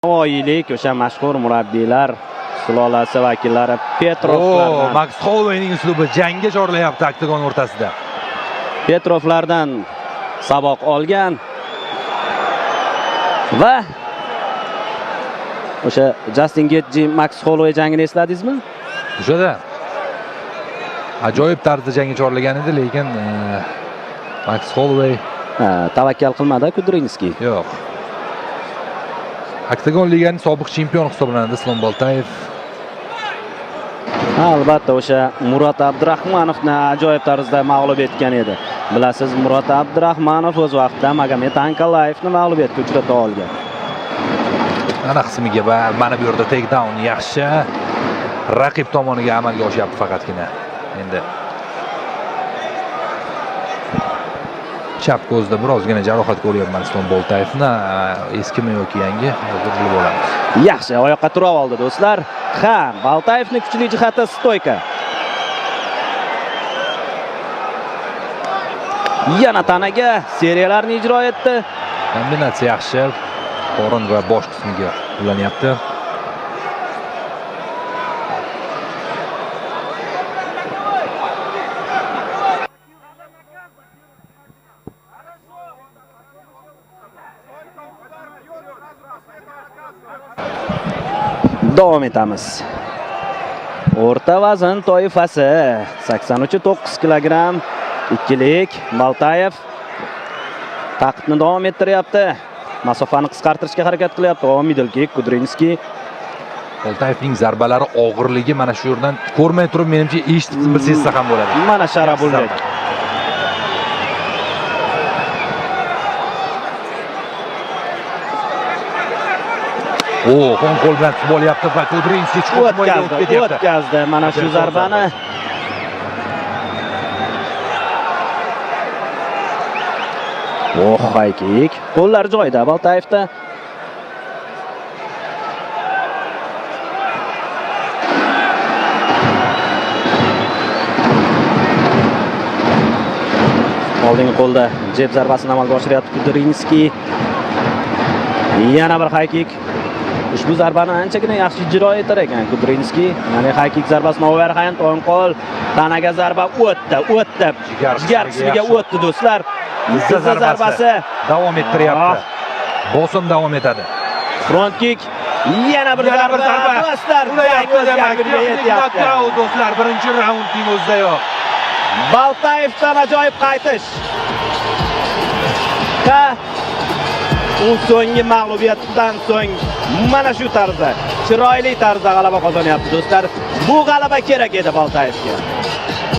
Navoiylik o'sha mashhur murabbiylar sulolasi vakillari Petrovlardan Max Holloway'ning uslubi jangga chorlayapti oktagon o'rtasida. Petrovlardan saboq olgan va o'sha Justin Gaethje Max Holloway jangini esladingizmi? O'shada ajoyib tarzda jangga chorlagan edi, lekin Max Holloway tavakkal qilmadi Kudrinskiy. Yo'q. Oktagon liganing sobiq chempioni hisoblanadi Islom Boltayev. Albatta o'sha Murat Abdurahmonovni ajoyib tarzda mag'lub etgan edi. Bilasiz, Murat Abdurahmonov o'z vaqtida Magomed Ankalayevni mag'lubiyatga uchrata olgan. Ana qismiga va mana bu yerda takedown yaxshi raqib tomoniga amalga oshyapti faqatgina. Endi chap ko'zda birozgina jarohat ko'ryapman Islom Boltayevni. Eskimi yoki yangi, hozir bilib olamiz. Yaxshi, oyoqqa tura oldi do'stlar. Ha, Boltayevning kuchli jihati stoyka. Yana tanaga seriyalarni ijro etdi. Kombinatsiya yaxshi. Qorin va bosh qismiga qo'llanyapti. Davom etamiz. O'rta vazn toifasi 83-9 kg ikkilik Boltayev taqitni davom ettiryapti. Masofani qisqartirishga harakat qilyapti. Middle kick Kudrinskiy. Boltayevning zarbalari og'irligi mana shu yerdan ko'rmay turib menimcha eshitib sezsa ham bo'ladi. Mana Sharabuldek. Qo'l bilan tutib olyapti va Kudrinskiy chiqib ketyapti. O'tkazdi mana shu zarbani. High kick. Qo'llar joyida Boltayevda. Oldingi qo'lda jeb zarbasini amalga oshiryapti Kudrinskiy. Yana bir high kick. Ushbu zarbani anchagina yaxshi ijro etar ekan Kudrinskiy. Ya'ni high kick zarbasini overhand o'ng qo'l tanaga zarba o'tdi. Jigar qismiga o'tdi do'stlar. Tizza zarbasi davom ettiryapti. Bosim davom etadi. Front kick. Yana bir zarba do'stlar. Do'stlar, birinchi raundning o'zida yo'q. Boltayevdan ajoyib qaytish. U so'nggi mag'lubiyatdan so'ng mana shu tarzda, chiroyli tarzda g'alaba qozonyapti do'stlar. Bu g'alaba kerak edi Boltayevga.